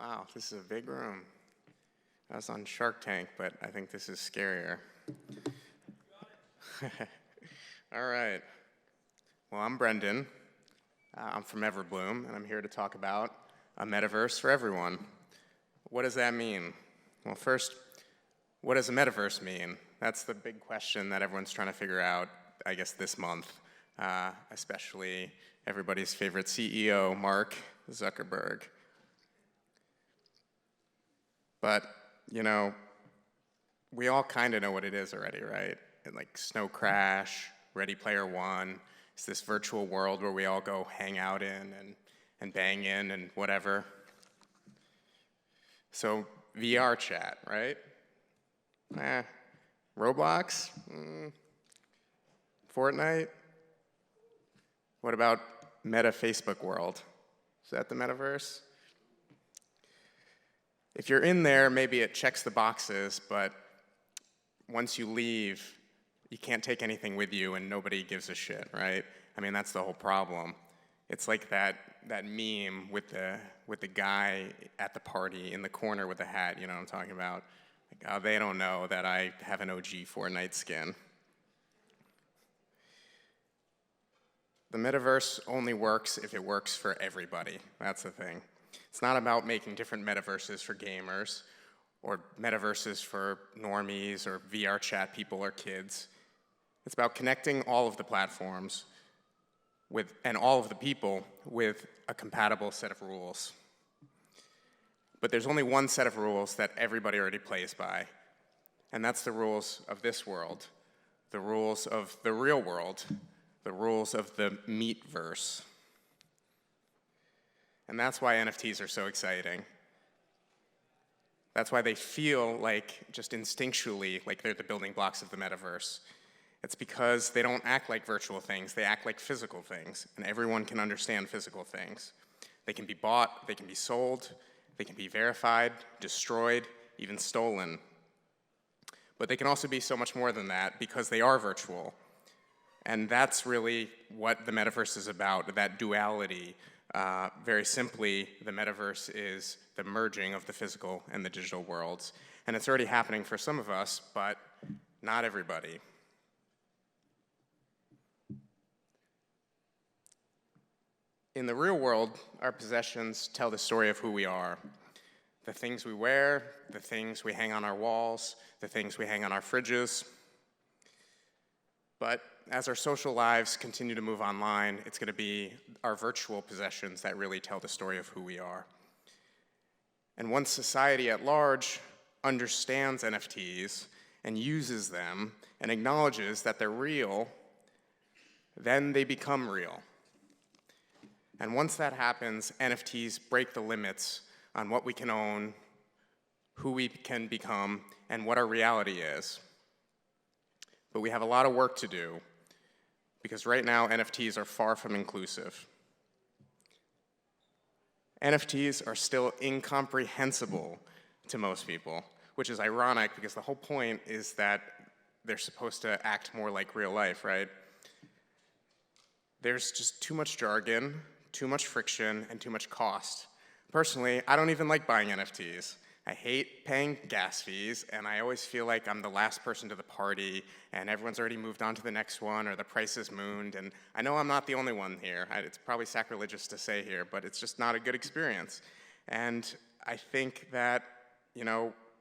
Wow, this is a big room. I was on Shark Tank, but I think this is scarier. All right. Well, I'm Brendan. I'm from Everbloom, and I'm here to talk about a metaverse for everyone. What does that mean? Well, first, what does a metaverse mean? That's the big question that everyone's trying to figure out, I guess, this month, especially everybody's favorite CEO, Mark Zuckerberg. But, you know, we all kind of know what it is already, right? Like Snow Crash, Ready Player One. It's this virtual world where we all go hang out in and bang in and whatever. So VR chat, right? Roblox? Fortnite? What about Meta Facebook world? Is that the metaverse? If you're in there, maybe it checks the boxes, but once you leave, you can't take anything with you and nobody gives a shit, right? I mean, that's the whole problem. It's like that meme with the guy at the party in the corner with the hat, you know what I'm talking about? Like, oh, they don't know that I have an OG Fortnite skin. The metaverse only works if it works for everybody. That's the thing. It's not about making different metaverses for gamers or metaverses for normies or VR chat people or kids. It's about connecting all of the platforms and all of the people with a compatible set of rules. But there's only one set of rules that everybody already plays by, and that's the rules of this world, the rules of the real world, the rules of the Meatverse. And that's why NFTs are so exciting. That's why they feel like, just instinctually, like they're the building blocks of the metaverse. It's because they don't act like virtual things, they act like physical things, and everyone can understand physical things. They can be bought, they can be sold, they can be verified, destroyed, even stolen. But they can also be so much more than that because they are virtual. And that's really what the metaverse is about, that duality. Very simply, the metaverse is the merging of the physical and the digital worlds. And it's already happening for some of us, but not everybody. In the real world, our possessions tell the story of who we are. The things we wear, the things we hang on our walls, the things we hang on our fridges. But as our social lives continue to move online, it's going to be our virtual possessions that really tell the story of who we are. And once society at large understands NFTs and uses them and acknowledges that they're real, then they become real. And once that happens, NFTs break the limits on what we can own, who we can become, and what our reality is. But we have a lot of work to do, because right now NFTs are far from inclusive. NFTs are still incomprehensible to most people, which is ironic because the whole point is that they're supposed to act more like real life, right? There's just too much jargon, too much friction, and too much cost. Personally, I don't even like buying NFTs. I hate paying gas fees, and I always feel like I'm the last person to the party, and everyone's already moved on to the next one, or the price is mooned, and I know I'm not the only one here. It's probably sacrilegious to say here, but it's just not a good experience. And I think that,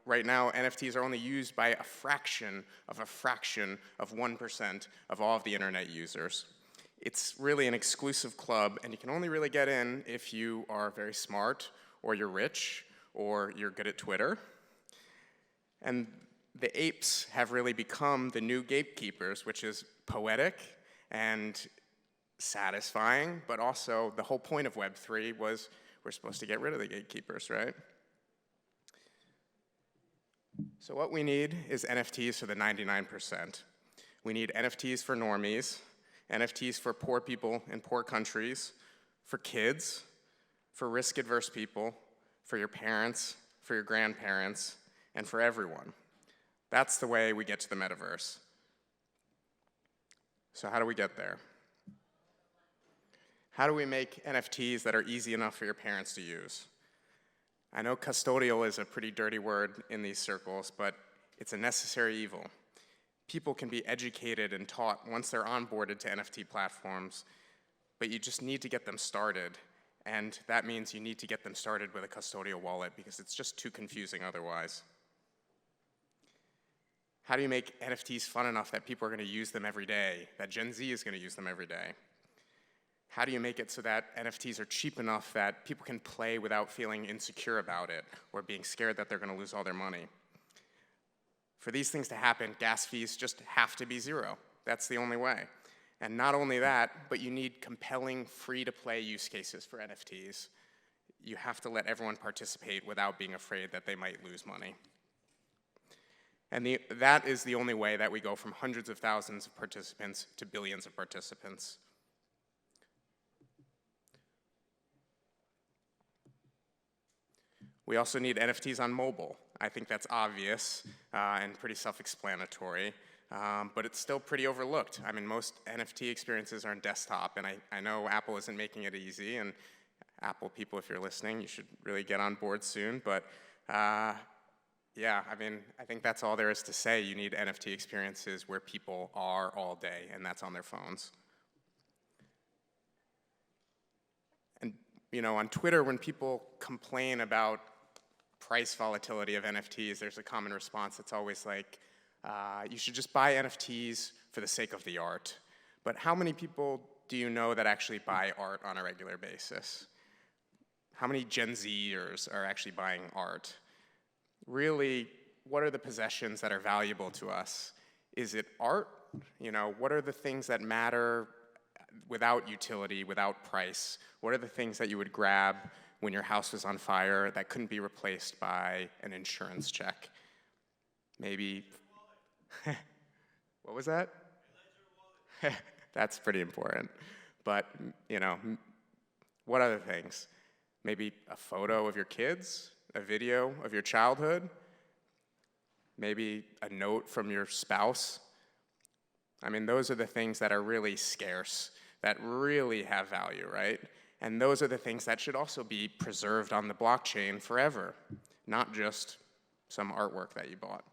right now, NFTs are only used by a fraction of 1% of all of the internet users. It's really an exclusive club, and you can only really get in if you are very smart, or you're rich, or you're good at Twitter. And the apes have really become the new gatekeepers, which is poetic and satisfying, but also the whole point of Web3 was we're supposed to get rid of the gatekeepers, right? So what we need is NFTs for the 99%. We need NFTs for normies, NFTs for poor people in poor countries, for kids, for risk-averse people, for your parents, for your grandparents, and for everyone. That's the way we get to the metaverse. So how do we get there? How do we make NFTs that are easy enough for your parents to use? I know custodial is a pretty dirty word in these circles, but it's a necessary evil. People can be educated and taught once they're onboarded to NFT platforms, but you just need to get them started. And that means you need to get them started with a custodial wallet because it's just too confusing otherwise. How do you make NFTs fun enough that people are going to use them every day, that Gen Z is going to use them every day? How do you make it so that NFTs are cheap enough that people can play without feeling insecure about it or being scared that they're going to lose all their money? For these things to happen, gas fees just have to be zero. That's the only way. And not only that, but you need compelling free-to-play use cases for NFTs. You have to let everyone participate without being afraid that they might lose money. And that is the only way that we go from hundreds of thousands of participants to billions of participants. We also need NFTs on mobile. I think that's obvious and pretty self-explanatory, but it's still pretty overlooked. I mean, most NFT experiences are on desktop, and I know Apple isn't making it easy, and Apple people, if you're listening, you should really get on board soon, but yeah, I mean, I think that's all there is to say. You need NFT experiences where people are all day, and that's on their phones. And, you know, on Twitter, when people complain about price volatility of NFTs, there's a common response that's always like, you should just buy NFTs for the sake of the art. But how many people do you know that actually buy art on a regular basis? How many Gen Zers are actually buying art? Really, what are the possessions that are valuable to us? Is it art? You know, what are the things that matter without utility, without price? What are the things that you would grab when your house was on fire that couldn't be replaced by an insurance check? Maybe, what was that? That's pretty important. But, you know, what other things? Maybe a photo of your kids? A video of your childhood? Maybe a note from your spouse? I mean, those are the things that are really scarce, that really have value, right? And those are the things that should also be preserved on the blockchain forever, not just some artwork that you bought.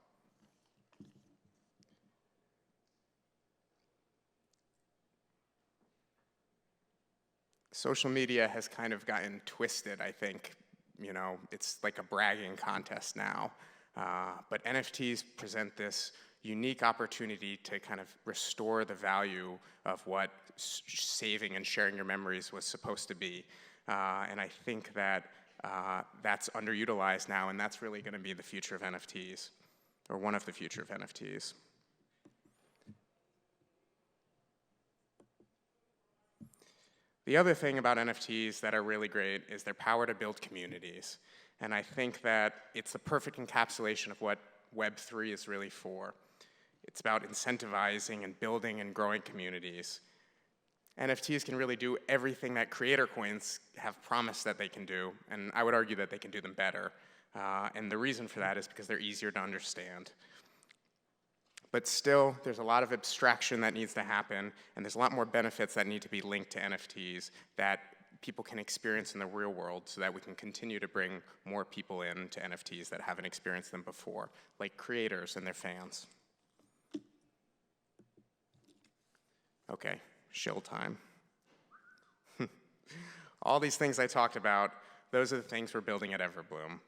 Social media has kind of gotten twisted, I think. You know, it's like a bragging contest now. But NFTs present this unique opportunity to kind of restore the value of what saving and sharing your memories was supposed to be. And I think that that's underutilized now, and that's really going to be the future of NFTs, or one of the future of NFTs. The other thing about NFTs that are really great is their power to build communities. And I think that it's the perfect encapsulation of what Web3 is really for. It's about incentivizing and building and growing communities. NFTs can really do everything that creator coins have promised that they can do, and I would argue that they can do them better. And the reason for that is because they're easier to understand. But still, there's a lot of abstraction that needs to happen, and there's a lot more benefits that need to be linked to NFTs that people can experience in the real world so that we can continue to bring more people in to NFTs that haven't experienced them before, like creators and their fans. Okay, shill time. All these things I talked about, those are the things we're building at Everbloom,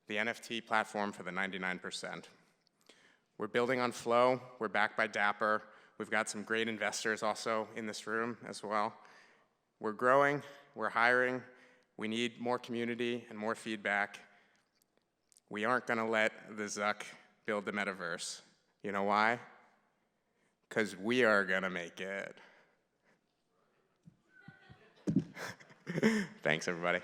the NFT platform for the 99%. We're building on Flow. We're backed by Dapper. We've got some great investors also in this room as well. We're growing. We're hiring. We need more community and more feedback. We aren't going to let the Zuck build the Metaverse. You know why? Because we are going to make it. Thanks, everybody.